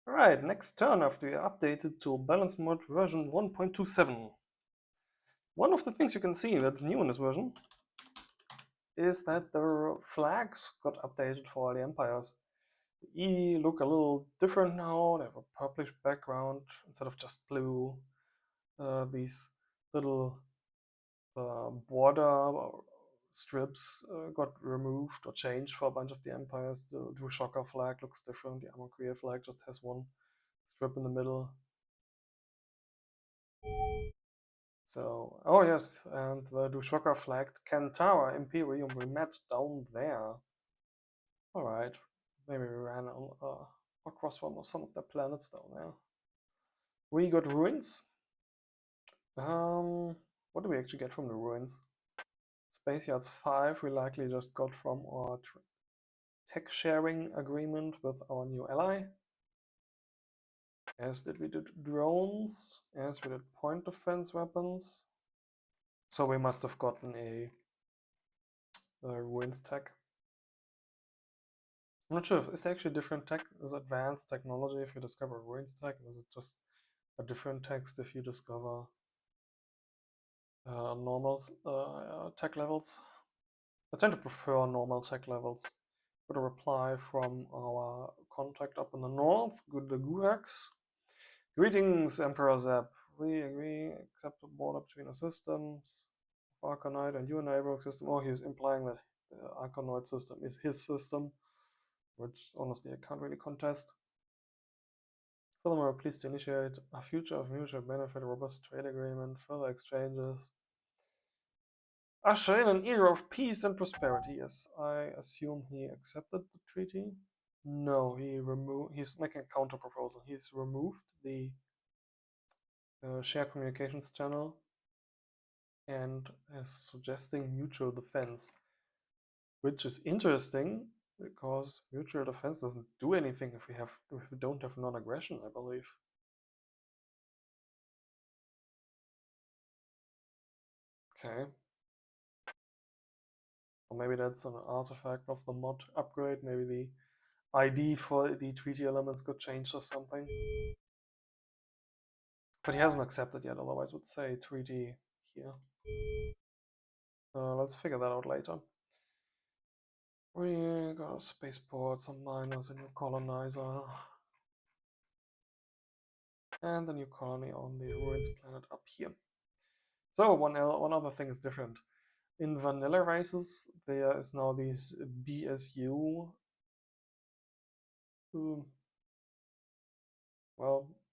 Alright, next turn after you updated to balance mode version 1.27. One of the things you can see that's new in this version is that the flags got updated for all the empires. The E look a little different now. They have a purplish background instead of just blue. These little border strips got removed or changed for a bunch of the empires. The Drushoka flag looks different. The Amonkria flag just has one strip in the middle. So, oh yes, and the Drushoka flagged Kantara Imperium we met down there. Alright, maybe we ran across some of the planets down there. We got ruins. What do we actually get from the ruins? Space Yards 5 we likely just got from our tech sharing agreement with our new ally. As did we did drones, as we did point defense weapons. So we must have gotten a ruins tech. I'm not sure if it's actually different tech. Is advanced technology if you discover ruins tech? Is it just a different text if you discover normal tech levels? I tend to prefer normal tech levels. Got a reply from our contact up in the north, the Guraks. Greetings, Emperor Zeb. We agree, accept the border between the systems, Arcanite and your neighboring system. Oh, he's implying that the Arcanoid system is his system, which honestly I can't really contest. Furthermore, pleased to initiate a future of mutual benefit, robust trade agreement, further exchanges. Usher in an era of peace and prosperity. Yes, I assume he accepted the treaty. No, he's making a counter proposal. He's removed the share communications channel and is suggesting mutual defense, which is interesting because mutual defense doesn't do anything if we don't have non-aggression, I believe. Okay. Or maybe that's an artifact of the mod upgrade. Maybe the ID for the treaty elements got changed or something. But he hasn't accepted yet, otherwise would say treaty here. Let's figure that out later. We got a spaceport, some miners, a new colonizer. And a new colony on the ruins planet up here. So one other thing is different. In vanilla races, there is now these BSU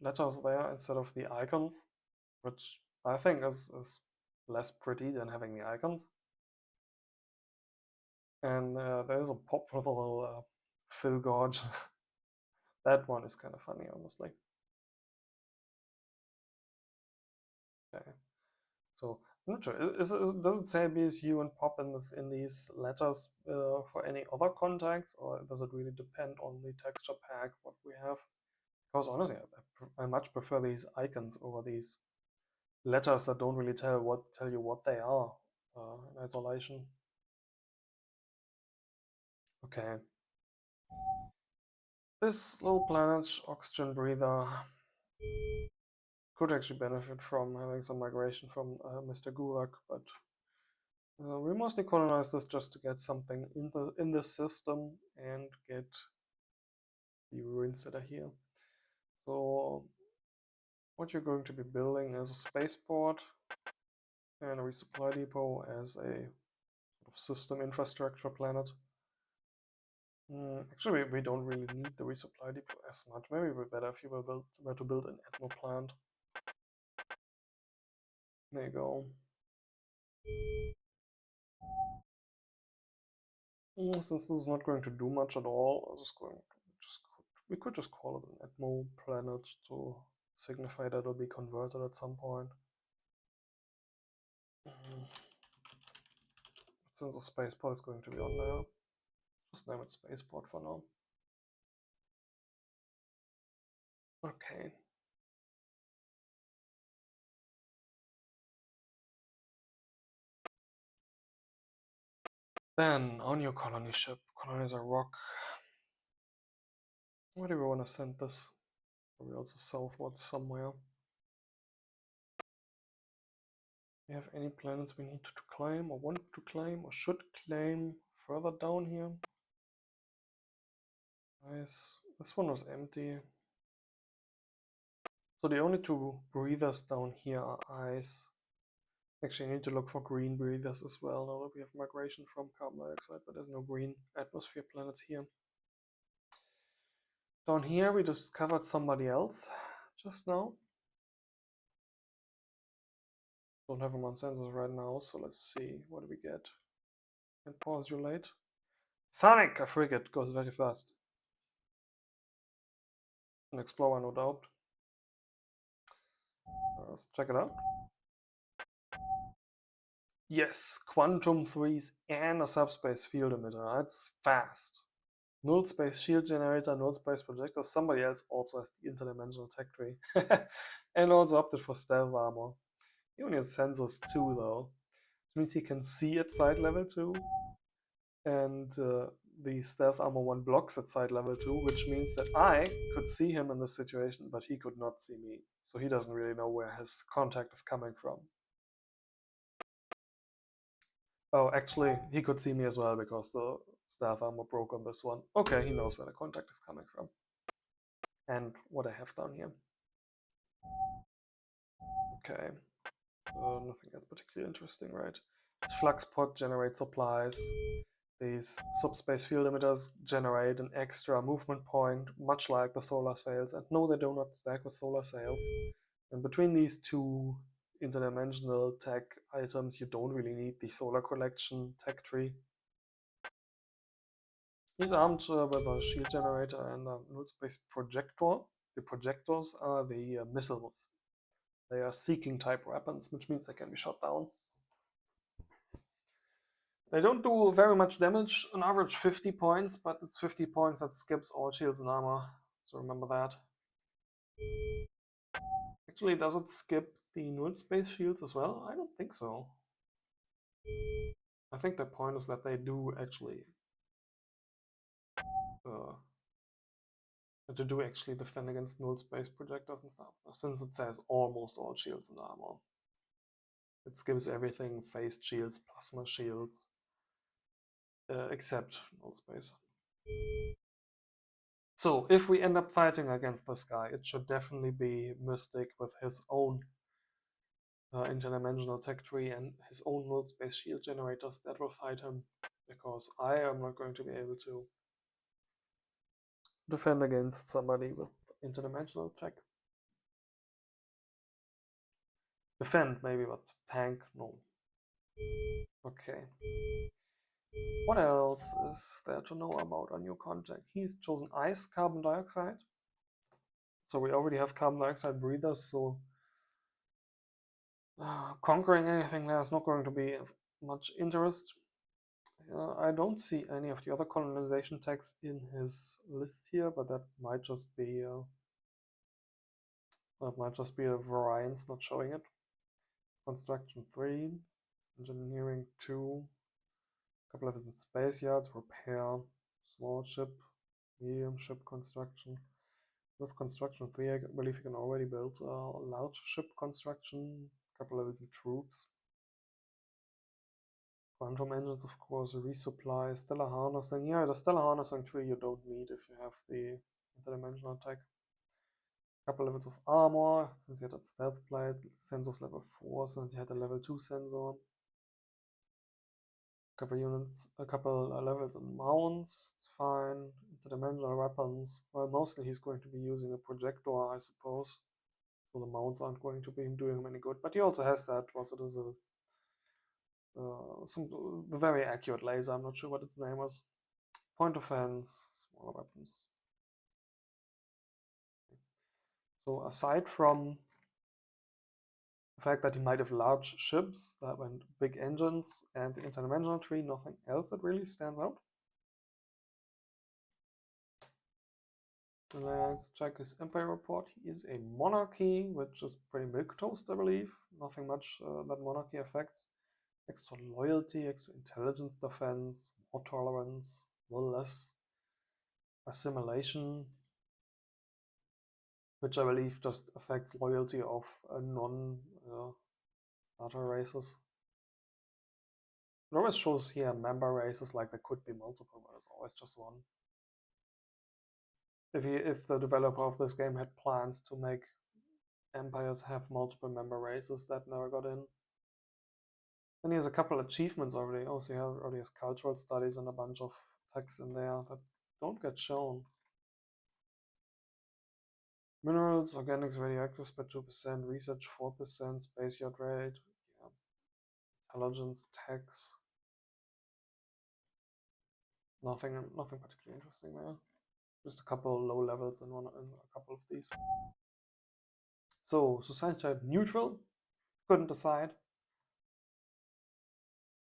letters there instead of the icons, which I think is less pretty than having the icons. And there is a pop with a little Phil Gorge. That one is kind of funny, honestly. Okay, so I'm not sure. Does it say BSU and pop in these letters for any other contacts, or does it really depend on the texture pack what we have? Because honestly, I much prefer these icons over these letters that don't really tell you what they are in isolation. Okay. This little planet, oxygen breather, could actually benefit from having some migration from Mr. Gurak, but we mostly colonize this just to get something in the system and get the ruins that are here. So what you're going to be building is a spaceport and a resupply depot as a sort of system infrastructure planet. Actually, we don't really need the resupply depot as much. Maybe it would be better if you were to build an Atmo plant. There you go. Since this is not going to do much at all, we could just call it an Atmo planet to signify that it'll be converted at some point. Since the spaceport is going to be on there, just name it spaceport for now. Okay. Then on your colony ship, colonizer rock. Where do we want to send this? Probably also southwards somewhere. We have any planets we need to claim or want to claim or should claim further down here? Nice. This one was empty. So the only two breathers down here are ice. Actually, I need to look for green breathers as well, now that we have migration from carbon dioxide, but there's no green atmosphere planets here. Down here we discovered somebody else just now. Don't have them on sensors right now, so let's see, what do we get? And pause you late. Sonic, a frigate, goes very fast. An explorer, no doubt. Let's check it out. Yes, quantum threes and a subspace field emitter. That's fast. Null space shield generator, null space projector. Somebody else also has the interdimensional tech tree. And also opted for stealth armor. He only has sensors too, though. Which means he can see at site level 2. And the stealth armor 1 blocks at site level 2, which means that I could see him in this situation, but he could not see me. So he doesn't really know where his contact is coming from. Oh, actually, he could see me as well because the stealth armor broke on this one. Okay, he knows where the contact is coming from. And what I have down here. Okay. Nothing else particularly interesting, right? Flux pod generates supplies. These subspace field emitters generate an extra movement point, much like the solar sails. And no, they do not stack with solar sails. And between these two interdimensional tech items, you don't really need the solar collection tech tree. He's armed with a shield generator and a null space projector. The projectors are the missiles. They are seeking type weapons, which means they can be shot down. They don't do very much damage, on average 50 points, but it's 50 points that skips all shields and armor, so remember that. Actually, does it skip the null space shields as well? I don't think so. I think the point is that they do actually defend against null space projectors and stuff, since it says almost all shields and armor. It skips everything, phased shields, plasma shields, except null space. So if we end up fighting against this guy, it should definitely be Mystic with his own interdimensional tech tree and his own null space shield generators that will fight him, because I am not going to be able to defend against somebody with interdimensional tech. Defend maybe, but tank, no. Okay. What else is there to know about our new contact? He's chosen ice, carbon dioxide. So we already have carbon dioxide breathers, so conquering anything there is not going to be of much interest. I don't see any of the other colonization tags in his list here, but that might just be a variance not showing it. Construction 3, engineering 2, a couple of it in space yards, repair, small ship, medium ship construction. With construction 3, I believe you can already build a large ship construction, a couple of it in troops. Quantum engines, of course, resupply, stellar harnessing. Yeah, the stellar harnessing tree you don't need if you have the interdimensional tech. Couple levels of armor, since you had that stealth plate, sensors level 4, since you had a level 2 sensor. A couple levels in mounts, it's fine. Interdimensional weapons, well, mostly he's going to be using a projector, I suppose. So the mounts aren't going to be doing him any good, but he also has that, was it is a very accurate laser, I'm not sure what its name was. Point defense, smaller weapons. So aside from the fact that he might have large ships that went big engines and the interdimensional tree, nothing else that really stands out. Let's check his empire report. He is a monarchy, which is pretty milquetoast, I believe. Nothing much that monarchy affects. Extra loyalty, extra intelligence defense, war tolerance, a little less assimilation. which I believe just affects loyalty of non-starter races. It always shows here member races, like there could be multiple, but it's always just one. If the developer of this game had plans to make empires have multiple member races, that never got in. Then he has a couple achievements already. Also, he already has cultural studies and a bunch of texts in there that don't get shown. Minerals, organics, radioactives by 2%, research 4%, space yacht rate, yeah. Intelligence, tax. Nothing particularly interesting there. Just a couple low levels in a couple of these. So society type neutral. Couldn't decide.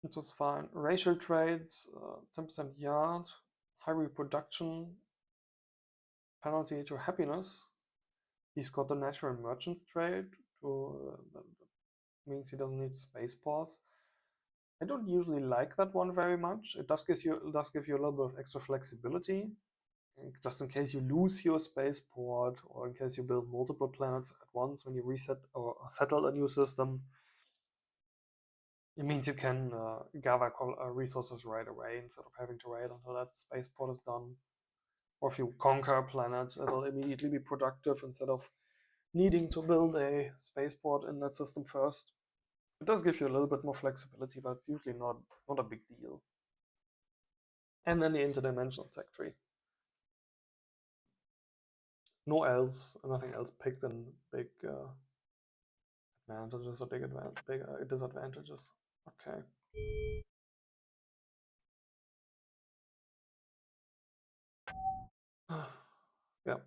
Which was fine. Racial traits, 10% yard, high reproduction, penalty to happiness. He's got the natural merchant's trade, that means he doesn't need spaceports. I don't usually like that one very much. It does give you a little bit of extra flexibility, just in case you lose your spaceport or in case you build multiple planets at once when you reset or settle a new system. It means you can gather resources right away instead of having to wait until that spaceport is done. Or if you conquer a planet, it'll immediately be productive instead of needing to build a spaceport in that system first. It does give you a little bit more flexibility, but it's usually not a big deal. And then the interdimensional tech tree. Nothing else picked in big advantages or big disadvantages. Okay. Yeah.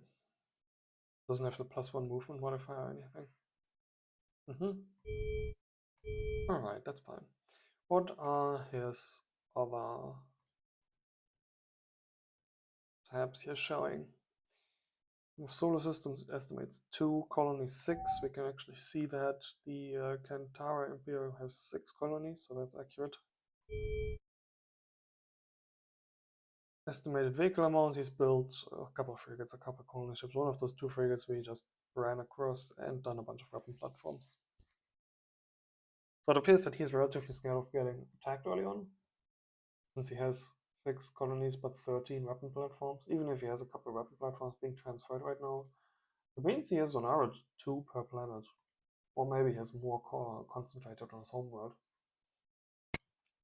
Doesn't have the +1 movement modifier or anything. Alright, that's fine. What are his other tabs here showing? With solar systems, it estimates 2, colony 6. We can actually see that the Kantara Imperium has 6 colonies, so that's accurate. Estimated vehicle amount, he's built a couple of frigates, a couple of colony ships. One of those 2 frigates we just ran across and done a bunch of weapon platforms. So it appears that he's relatively scared of getting attacked early on, since he has 6 colonies but 13 weapon platforms. Even if he has a couple of weapon platforms being transferred right now, it means he has on average 2 per planet. Or maybe he has more concentrated on his homeworld.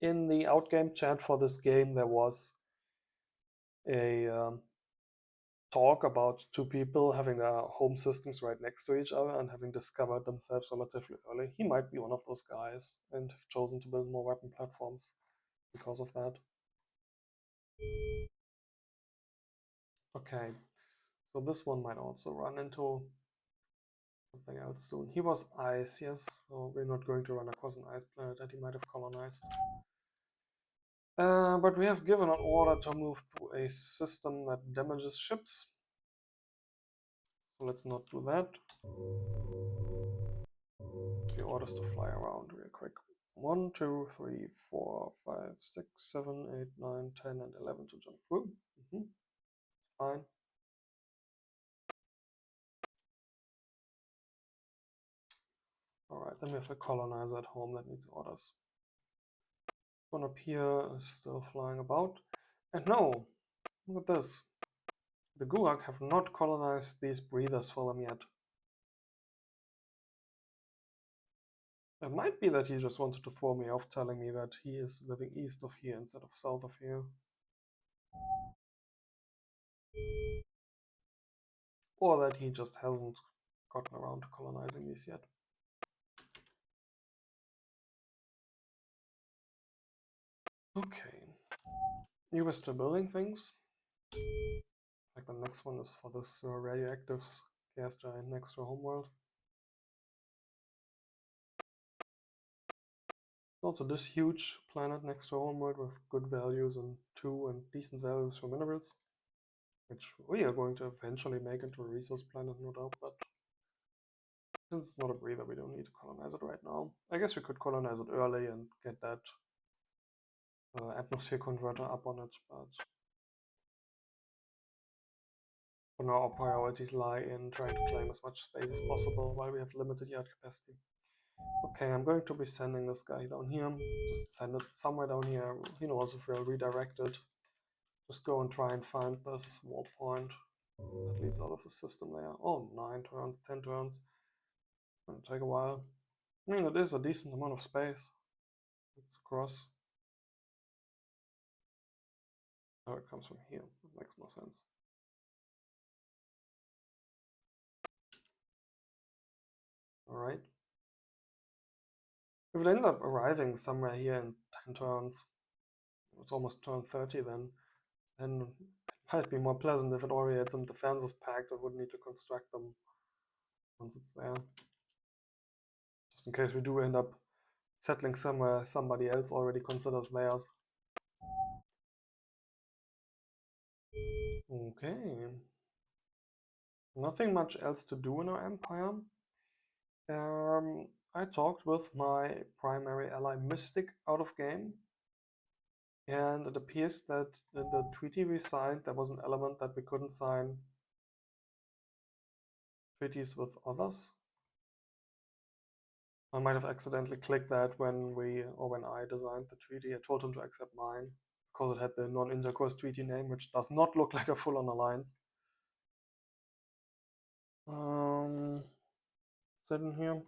In the outgame chat for this game, there was a talk about 2 people having their home systems right next to each other and having discovered themselves relatively early. He might be one of those guys and have chosen to build more weapon platforms because of that. Okay, so this one might also run into something else soon. He was ice, yes, so we're not going to run across an ice planet that he might have colonized. But we have given an order to move to a system that damages ships. So let's not do that. 3 orders to fly around real quick. 1, 2, 3, 4, 5, 6, 7, 8, 9, 10, and 11 to jump through. Fine. Alright, then we have a colonizer at home that needs orders. One up here is still flying about. And no! Look at this. The Gulag have not colonized these breathers for them yet. It might be that he just wanted to throw me off, telling me that he is living east of here instead of south of here. Or that he just hasn't gotten around to colonizing these yet. Okay. You were still building things. Like the next one is for this radioactives gas giant next to Homeworld. Also this huge planet next to Homeworld with good values and 2 and decent values for minerals, which we are going to eventually make into a resource planet, no doubt, but since it's not a breather, we don't need to colonize it right now. I guess we could colonize it early and get that atmosphere converter up on it, but For now, our priorities lie in trying to claim as much space as possible while we have limited yard capacity. Okay, I'm going to be sending this guy down here. Just send it somewhere down here. He knows if we're redirected. Just go and try and find this wall point that leads out of the system there. Oh, 9 turns, 10 turns. It's going to take a while. I mean, it is a decent amount of space. It's across. Oh, it comes from here. That makes more sense. Alright. If it ends up arriving somewhere here in 10 turns, it's almost turn 30 then it might be more pleasant if it already had some defenses packed. I wouldn't need to construct them once it's there. Just in case we do end up settling somewhere somebody else already considers theirs. Okay. Nothing much else to do in our empire. I talked with my primary ally Mystic out of game, and it appears that in the treaty we signed there was an element that we couldn't sign treaties with others. I might have accidentally clicked that when I designed the treaty. I told him to accept mine because it had the non-intercourse treaty name, which does not look like a full-on alliance. Sitting here.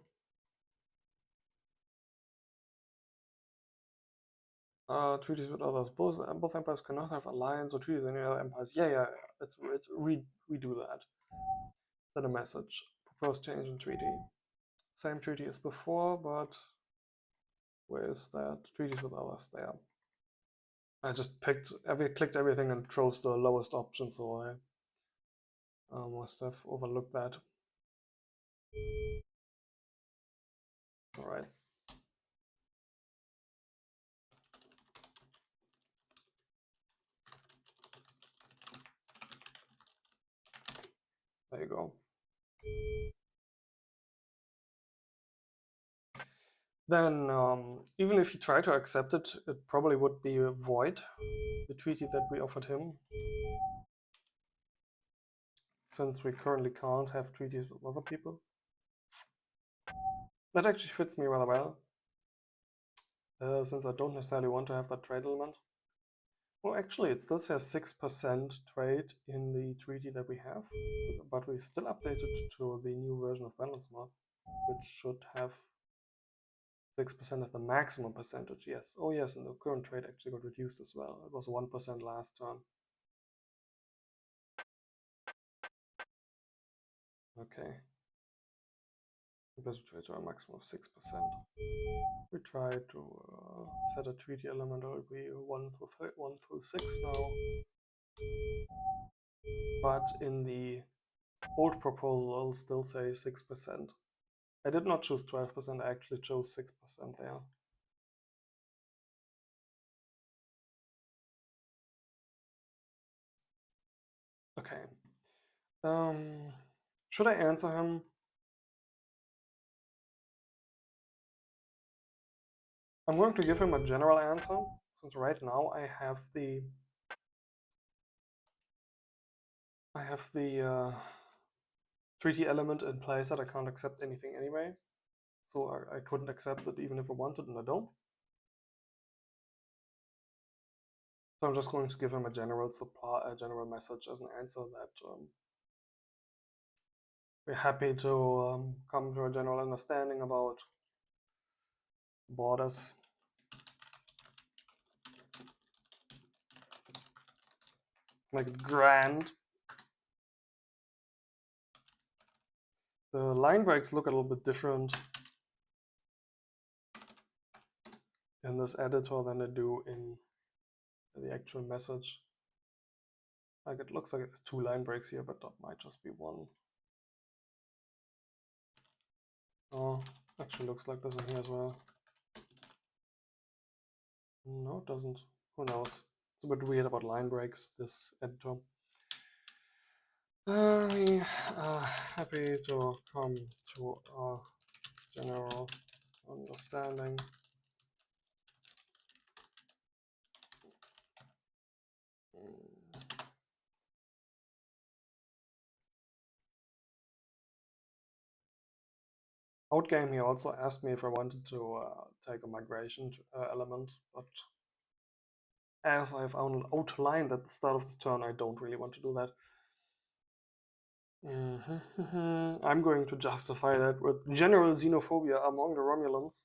Treaties with others. Both empires cannot have alliance or treaties with any other empires. Yeah. Let's redo that. Send a message. Proposed change in treaty. Same treaty as before, but where is that? Treaties with others there. I just clicked everything and chose the lowest option, so I must have overlooked that. Alright. There you go. Then, even if he tried to accept it, it probably would be void, the treaty that we offered him. Since we currently can't have treaties with other people. That actually fits me rather well. Since I don't necessarily want to have that trade element. Well, actually, it still says 6% trade in the treaty that we have, but we still updated to the new version of balance mod, which should have 6% as the maximum percentage. Yes. Oh, yes, and the current trade actually got reduced as well. It was 1% last turn. Okay. Because we trade to a maximum of 6%. We try to set a treaty element that will be 1 through 6 now. But in the old proposal, I'll still say 6%. I did not choose 12%, I actually chose 6% there. Okay. Should I answer him? I'm going to give him a general answer, since right now I have the treaty element in place that I can't accept anything anyway. So I couldn't accept it even if I wanted, and I don't. So I'm just going to give him a general message as an answer that we're happy to come to a general understanding about borders. Make it grand. The line breaks look a little bit different in this editor than they do in the actual message. Like, it looks like it's 2 line breaks here, but that might just be 1. Oh, actually looks like this in here as well. No, it doesn't. Who knows? It's a bit weird about line breaks, this editor. We are happy to come to a general understanding. Outgame, he also asked me if I wanted to take a migration element, but as I've outlined at the start of this turn, I don't really want to do that. I'm going to justify that with general xenophobia among the Romulans.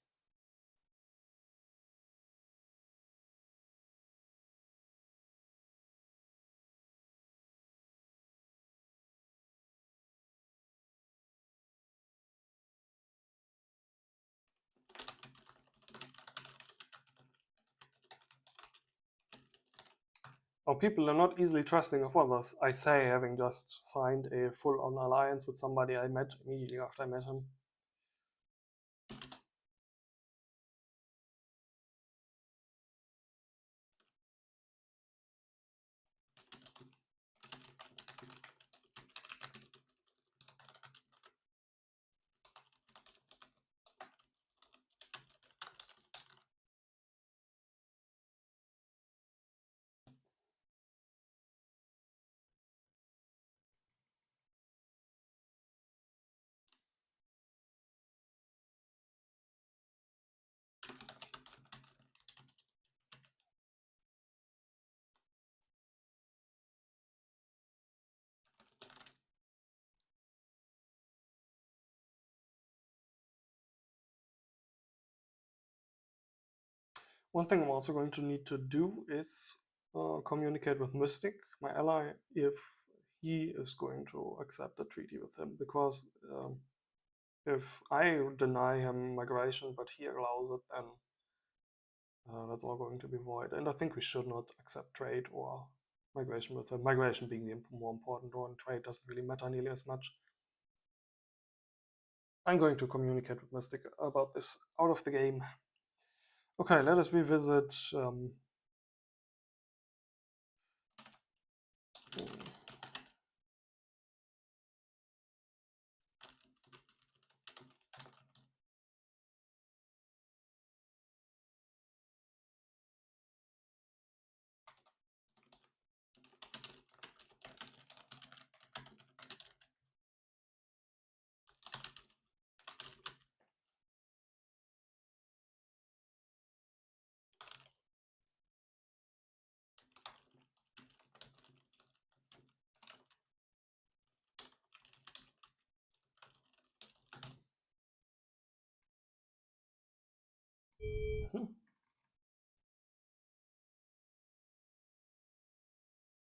Or people are not easily trusting of others, I say, having just signed a full-on alliance with somebody I met immediately after I met him. One thing I'm also going to need to do is communicate with Mystic, my ally, if he is going to accept a treaty with him, because if I deny him migration but he allows it, then that's all going to be void. And I think we should not accept trade or migration with him. Migration being the more important one, trade doesn't really matter nearly as much. I'm going to communicate with Mystic about this out of the game. Okay, let us revisit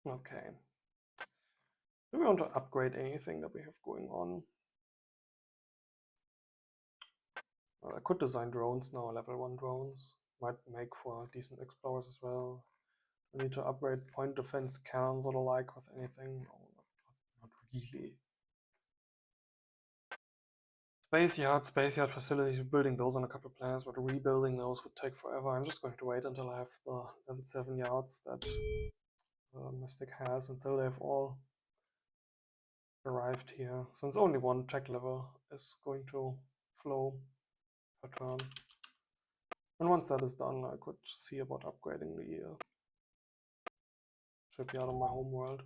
okay. Do we want to upgrade anything that we have going on? I could design drones now, level 1 drones. Might make for decent explorers as well. I need to upgrade point defense cannons or the like with anything. No, not really. Space yard facilities, building those on a couple of planets, but rebuilding those would take forever. I'm just going to wait until I have the level 7 yards that Mystic has, until they've all arrived here. Since only one tech level is going to flow per turn. And once that is done, I could see about upgrading the shipyard on my home world.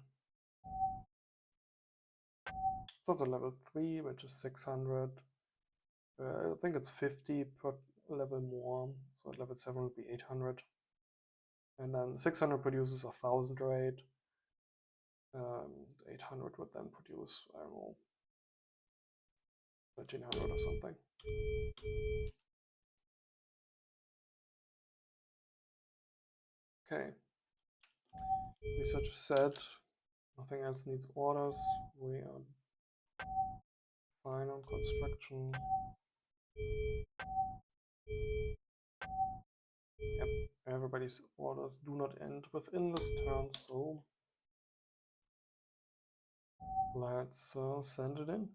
It's also level 3, which is 600. I think it's 50 per level more, so at level 7 would be 800. And then 600 produces 1000 rate. 800 would then produce, I don't know, 1300 or something. Okay. Research is set. Nothing else needs orders. We are fine on construction. Yep, everybody's orders do not end within this turn, so let's send it in.